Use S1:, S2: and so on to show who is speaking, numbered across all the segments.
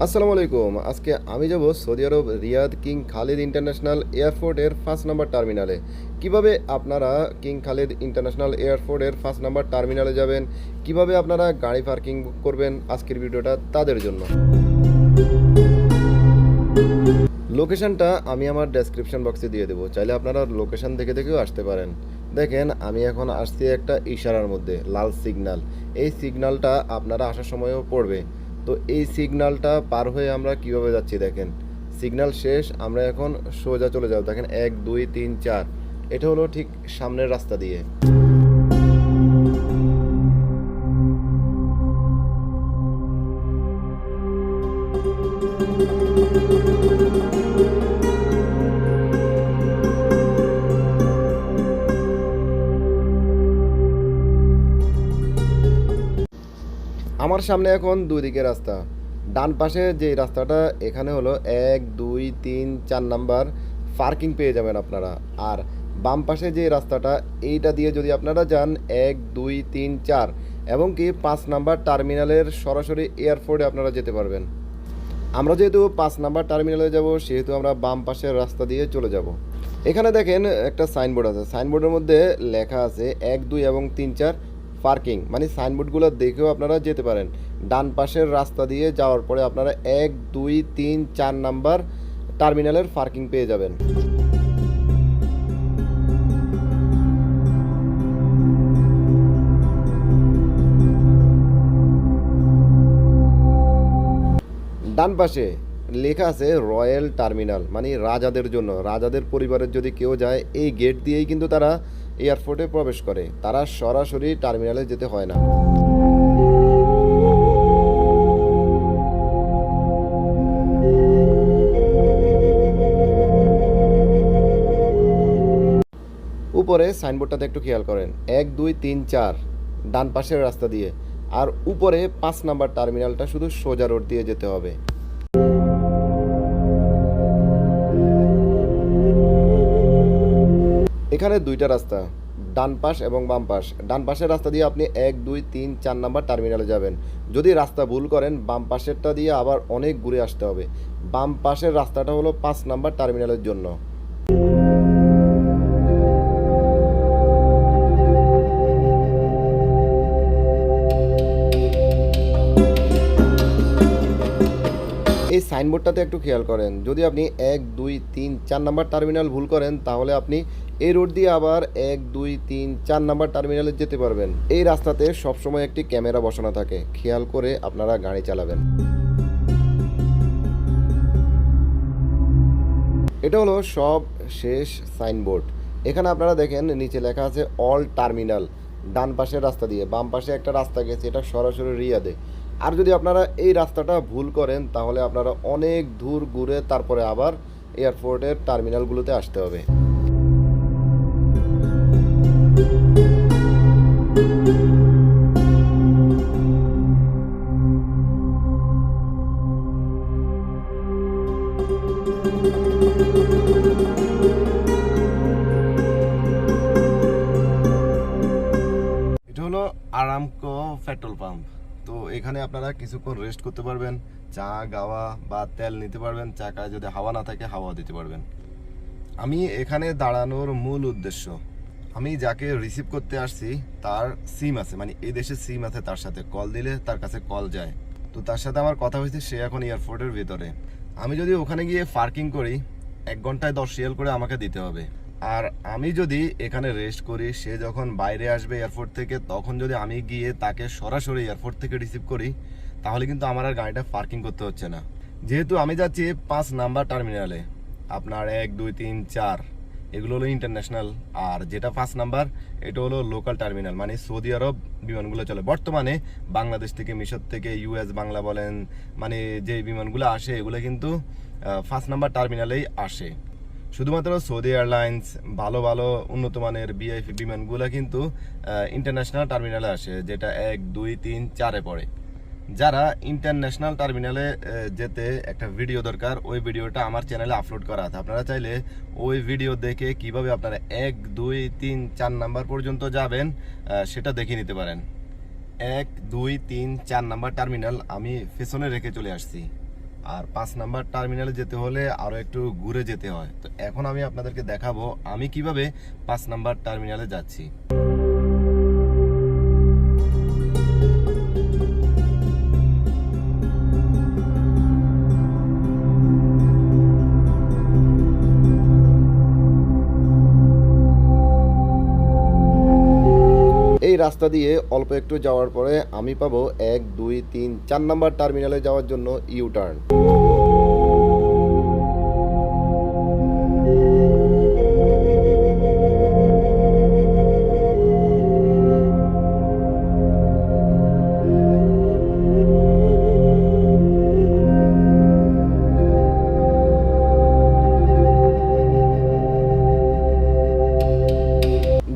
S1: আসসালামু আলাইকুম। আজকে আমি যাব সৌদি আরব রিয়াদ কিং খালিদ ইন্টারন্যাশনাল এয়ারপোর্টের 1 নাম্বার টার্মিনালে। কিভাবে আপনারা কিং খালিদ ইন্টারন্যাশনাল এয়ারপোর্টের 1 নাম্বার টার্মিনালে যাবেন, কিভাবে আপনারা গাড়ি পার্কিং করবেন, আজকের ভিডিওটা তাদের জন্য। লোকেশনটা আমি আমার ডেসক্রিপশন বক্সে দিয়ে দেবো, চাইলে আপনারা লোকেশন দেখে দেখেও আসতে পারেন। দেখেন আমি এখন আসছি একটা ইশারার মধ্যে, লাল সিগন্যাল। এই সিগন্যালটা আপনারা আসার সময়ও পড়বে। তো এই সিগন্যালটা পার হয়ে আমরা কিভাবে যাচ্ছি দেখেন, সিগন্যাল শেষ, আমরা এখন সোজা চলে যাব। দেখেন 1 2 3 4, এটা হলো ঠিক সামনের রাস্তা দিয়ে। আমার সামনে এখন দুই দিকে রাস্তা। ডান পাশে যে রাস্তাটা, এখানে হলো 1 2 3 4 নাম্বার পার্কিং পেয়ে যাবেন আপনারা। আর বাম পাশে যে রাস্তাটা, এইটা দিয়ে যদি আপনারা যান 1 2 3 4 এবং কি 5 নাম্বার টার্মিনালের সরাসরি এয়ারপোর্টে আপনারা যেতে পারবেন। আমরা যেহেতু 5 নাম্বার টার্মিনালে যাব, সেহেতু আমরা বাম পাশের রাস্তা দিয়ে চলে যাব। এখানে দেখেন একটা সাইনবোর্ড আছে, সাইনবোর্ডের মধ্যে লেখা আছে 1 2 এবং 3 4 পার্কিং, মানে সাইনবোর্ডগুলো দেখেও আপনারা যেতে পারেন। ডান পাশের রাস্তা দিয়ে যাওয়ার পরে আপনারা 1 2 3 4 নাম্বার টার্মিনালের পার্কিং পেয়ে যাবেন। ডান পাশে লেখা আছে রয়্যাল টার্মিনাল, মানে রাজাদের জন্য, রাজাদের পরিবারের যদি কেউ যায়, এই গেট দিয়েই কিন্তু তারা এয়ারপোর্টে প্রবেশ করে, তারা সরাসরি টার্মিনালে যেতে হয় না। উপরে সাইনবোর্ডটাতে একটু খেয়াল করেন, 1 2 3 4 ডান পাশের রাস্তা দিয়ে, আর উপরে 5 নাম্বার টার্মিনালটা শুধু সোজা রোড দিয়ে যেতে হবে। এখানে দুইটা রাস্তা, ডান পাশ এবং বাম পাশ। ডান পাশের রাস্তা দিয়ে আপনি 1 2 3 4 নাম্বার টার্মিনালে যাবেন। যদি রাস্তা ভুল করেন, বাম পাশেরটা দিয়ে আবার অনেক ঘুরে আসতে হবে। বাম পাশের রাস্তাটা হলো 5 নাম্বার টার্মিনালের জন্য। এই সাইনবোর্ডটাতে একটু খেয়াল করেন, যদি আপনি 1 2 3 4 নাম্বার টার্মিনাল ভুল করেন, তাহলে আপনি এই রোড দিয়ে আবার 1 2 3 4 নাম্বার টার্মিনালে যেতে পারবেন। এই রাস্তাতে সবসময় একটি ক্যামেরা বসানো থাকে, খেয়াল করে আপনারা গাড়ি চালাবেন। এটা হলো সব শেষ সাইনবোর্ড। এখানে আপনারা দেখেন নিচে লেখা আছে অল টার্মিনাল। ডান পাশের রাস্তা দিয়ে, বাম পাশে একটা রাস্তা গেছে, এটা সরাসরি রিয়াদে। আর যদি আপনারা এই রাস্তাটা ভুল করেন, তাহলে আপনারা অনেক দূর ঘুরে তারপরে আবার এয়ারপোর্টের টার্মিনালগুলোতে আসতে হবে। এটা হলো আরামকো পেট্রোল পাম্প। তো এখানে আপনারা কিছুক্ষণ রেস্ট করতে পারবেন, চা গাওয়া বা তেল নিতে পারবেন, চাকায় যদি হাওয়া না থাকে হাওয়া দিতে পারবেন। আমি এখানে দাঁড়ানোর মূল উদ্দেশ্য, আমি যাকে রিসিভ করতে আসছি তার সিম আছে, মানে এই দেশে সিম আছে, তার সাথে কল দিলে তার কাছে কল যায়। তো তার সাথে আমার কথা হয়েছে, সে এখন এয়ারপোর্টের ভিতরে। আমি যদি ওখানে গিয়ে পার্কিং করি, 1 ঘন্টায় 10 রিয়াল করে আমাকে দিতে হবে। আর আমি যদি এখানে রেস্ট করি, সে যখন বাইরে আসবে এয়ারপোর্ট থেকে, তখন যদি আমি গিয়ে তাকে সরাসরি এয়ারপোর্ট থেকে রিসিভ করি, তাহলে কিন্তু আমার আর গাড়িটা পার্কিং করতে হচ্ছে না। যেহেতু আমি যাচ্ছি 5 নাম্বার টার্মিনালে, আপনার 1 2 3 4 এগুলো হলো ইন্টারন্যাশনাল, আর যেটা 5 নাম্বার এটা হলো লোকাল টার্মিনাল, মানে সৌদি আরব বিমানগুলো চলে। বর্তমানে বাংলাদেশ থেকে, মিশর থেকে, US বাংলা বলেন, মানে যে বিমানগুলো আসে এগুলো কিন্তু 5 নাম্বার টার্মিনালেই আসে। শুধুমাত্র সৌদি এয়ারলাইন্স, ভালো ভালো উন্নত মানের VIP বিমানগুলো কিন্তু ইন্টারন্যাশনাল টার্মিনালে আসে, যেটা 1 2 3 4-এ পড়ে। যারা ইন্টারন্যাশনাল টার্মিনালে যেতে একটা ভিডিও দরকার, ওই ভিডিওটা আমার চ্যানেলে আপলোড করা আছে। আপনারা চাইলে ওই ভিডিও দেখে কিভাবে আপনারা 1 2 3 4 নাম্বার পর্যন্ত যাবেন সেটা দেখে নিতে পারেন। 1 2 3 4 নাম্বার টার্মিনাল আমি পেছনে রেখে চলে আসছি। আর 5 নাম্বার টার্মিনালে যেতে হলে আরও একটু ঘুরে যেতে হয়। তো এখন আমি আপনাদেরকে দেখাবো আমি কিভাবে 5 নাম্বার টার্মিনালে যাচ্ছি। এই রাস্তা দিয়ে অল্প একটু যাওয়ার পরে আমি পাবো 1 2 3 4 নাম্বার টার্মিনালে যাওয়ার জন্য ইউ টার্ন।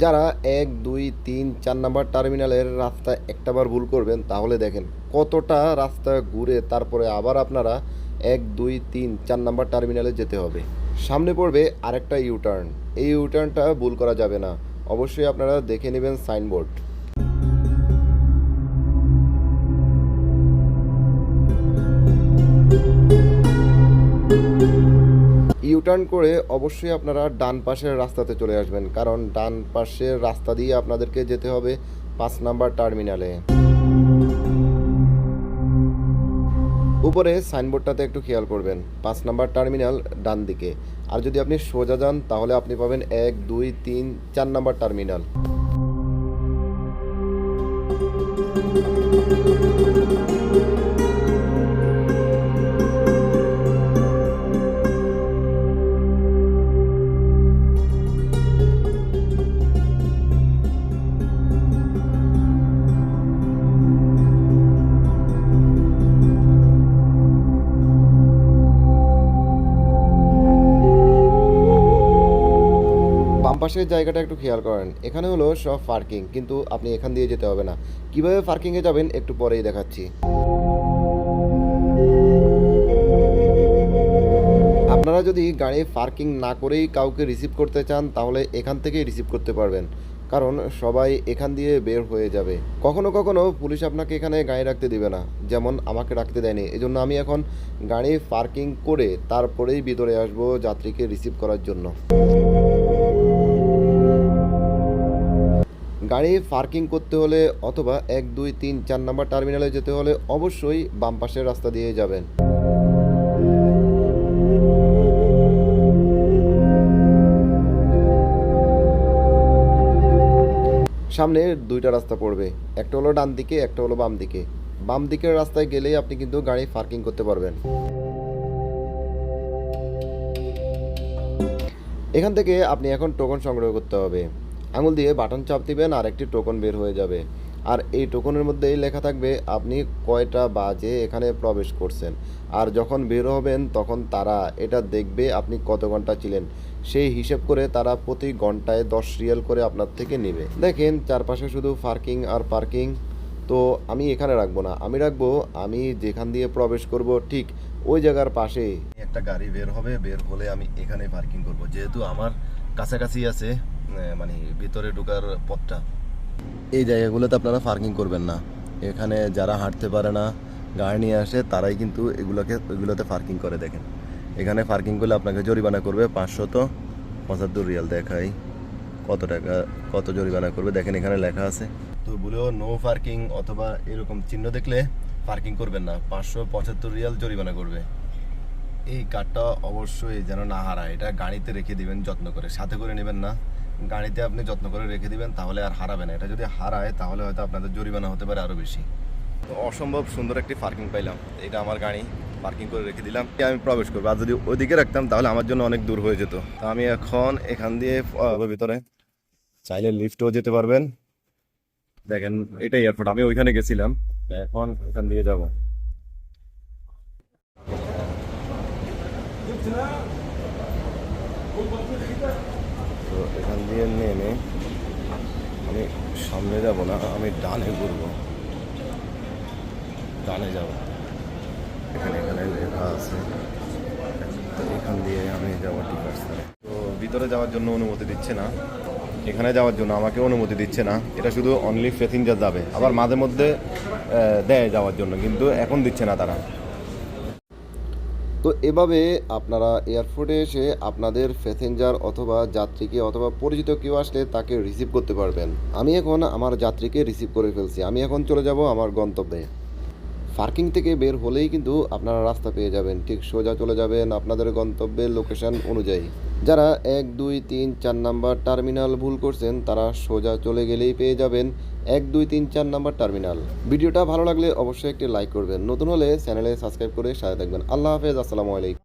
S1: যারা 1 2 3 4 নাম্বার টার্মিনালের রাস্তা একটাবার ভুল করবেন তাহলে দেখেন কতটা রাস্তা ঘুরে তারপরে আবার আপনারা 1 2 3 4 নাম্বার টার্মিনালে যেতে হবে। সামনে পড়বে আরেকটা ইউটার্ন, এই ইউটার্নটা ভুল করা যাবে না, অবশ্যই আপনারা দেখে নেবেন সাইনবোর্ড। ইউটার্ন করে অবশ্যই আপনারা ডান পাশের রাস্তাতে চলে আসবেন, কারণ ডান পাশের রাস্তা দিয়ে আপনাদেরকে যেতে হবে 5 নাম্বার টার্মিনালে। উপরে সাইনবোর্ডটাতে একটু খেয়াল করবেন, 5 নাম্বার টার্মিনাল ডান দিকে। আর যদি আপনি সোজা যান তাহলে আপনি পাবেন 1 2 3 4 নাম্বার টার্মিনাল। পাশের জায়গাটা একটু খেয়াল করেন, এখানে হলো সব পার্কিং, কিন্তু আপনি এখান দিয়ে যেতে হবে না। কিভাবে পার্কিংয়ে যাবেন একটু পরেই দেখাচ্ছি। আপনারা যদি গাড়ি পার্কিং না করেই কাউকে রিসিভ করতে চান তাহলে এখান থেকেই রিসিভ করতে পারবেন, কারণ সবাই এখান দিয়ে বের হয়ে যাবে। কখনো কখনো পুলিশ আপনাকে এখানে গাড়ি রাখতে দিবে না, যেমন আমাকে রাখতে দেয়নি। এজন্য আমি এখন গাড়ি পার্কিং করে তারপরেই ভিতরে আসবো যাত্রীকে রিসিভ করার জন্য। গাড়ি পার্কিং করতে হলে অথবা 1 2 3 4 নাম্বার টার্মিনালে যেতে হলে অবশ্যই বাম পাশের রাস্তা দিয়ে যাবেন। সামনে দুইটা রাস্তা পড়বে, একটা হলো ডান দিকে, একটা হলো বাম দিকে। বাম দিকের রাস্তায় গেলেই আপনি কিন্তু গাড়ি পার্কিং করতে পারবেন। এখান থেকে আপনি এখন টোকন সংগ্রহ করতে হবে। আঙুল দিয়ে বাটন চাপ দিবেন আর একটি টোকন বের হয়ে যাবে। আর এই টোকনের মধ্যেই লেখা থাকবে আপনি কয়টা বাজে এখানে প্রবেশ করছেন। আর যখন বের হবেন তখন তারা এটা দেখবে আপনি কত ঘন্টা ছিলেন, সেই হিসেব করে তারা প্রতি ঘন্টায় 10 রিয়াল করে আপনার থেকে নেবে। দেখেন চারপাশে শুধু পার্কিং আর পার্কিং। তো আমি এখানে রাখবো না, আমি রাখবো আমি যেখান দিয়ে প্রবেশ করব ঠিক ওই জায়গার পাশে একটা গাড়ি বের হবে, বের হলে আমি এখানে পার্কিং করব, যেহেতু আমার কাছাকাছি আছে মানে ভিতরে ঢোকার পথটা। এই জায়গাগুলোতে আপনারা পার্কিং করবেন না। এখানে যারা হাঁটতে পারে না, গাড়ি নিয়ে আসে, তারাই কিন্তু এগুলোতে পার্কিং করে। দেখেন এখানে পার্কিং করলে আপনাকে জরিমানা করবে 575 রিয়াল। দেখাই কত টাকা, কত জরিমানা করবে। দেখেন এখানে লেখা আছে। তো বলেও নো পার্কিং অথবা এরকম চিহ্ন দেখলে পার্কিং করবেন না, 575 রিয়াল জরিমানা করবে। এই কার্ডটা অবশ্যই যেন না হারায়, এটা গাড়িতে রেখে দিবেন যত্ন করে, সাথে করে নেবেন না। গাড়িতে আপনি যত্ন করে রেখে দিবেন, তাহলে আর হারাবে না। এটা যদি হারায় তাহলে হয়তো আপনাদের জরিমানা হতে পারে আরও বেশি। তো অসম্ভব সুন্দর একটি পার্কিং পাইলাম, এটা আমার গাড়ি পার্কিং করে রেখে দিলাম। আমি প্রবেশ করবো, আর যদি ওইদিকে রাখতাম তাহলে আমার জন্য অনেক দূর হয়ে যেত। তো আমি এখন এখান দিয়ে ভিতরে চাইলে লিফটও যেতে পারবেন। দেখেন এটা এয়ারপোর্ট, আমি ওইখানে গেছিলাম, এখন এখান দিয়ে যাব। তো এখান দিয়ে নেমে আমি সামনে যাব না, আমি ডানে ঘুরবো, ডানে যাব। এখানে লেখা আছে, তো এখান দিয়ে আমি যাবো। ঠিক আছে, তো ভিতরে যাওয়ার জন্য অনুমতি দিচ্ছে না, এখানে যাওয়ার জন্য আমাকে অনুমতি দিচ্ছে না। এটা শুধু অনলি প্যাসেঞ্জার যাবে, আবার মাঝে মধ্যে দেয় যাওয়ার জন্য, কিন্তু এখন দিচ্ছে না তারা। তো এভাবে আপনারা এয়ারপোর্টে এসে আপনাদের প্যাসেঞ্জার অথবা যাত্রীকে অথবা পরিচিত কেউ আসলে তাকে রিসিভ করতে পারবেন। আমি এখন আমার যাত্রীকে রিসিভ করে ফেলছি, আমি এখন চলে যাব আমার গন্তব্যে। পার্কিং থেকে বের হলেই কিন্তু আপনারা রাস্তা পেয়ে যাবেন, ঠিক সোজা চলে যাবেন আপনাদের গন্তব্যের লোকেশন অনুযায়ী। যারা 1, 2, 3, 4 নাম্বার টার্মিনাল ভুল করছেন তারা সোজা চলে গেলেই পেয়ে যাবেন 1, 2, 3, 4 নাম্বার টার্মিনাল। ভিডিওটা ভালো লাগলে অবশ্যই একটি লাইক করবেন, নতুন হলে চ্যানেলে সাবস্ক্রাইব করে সাথে থাকবেন। আল্লাহ হাফেজ, আসসালামু আলাইকুম।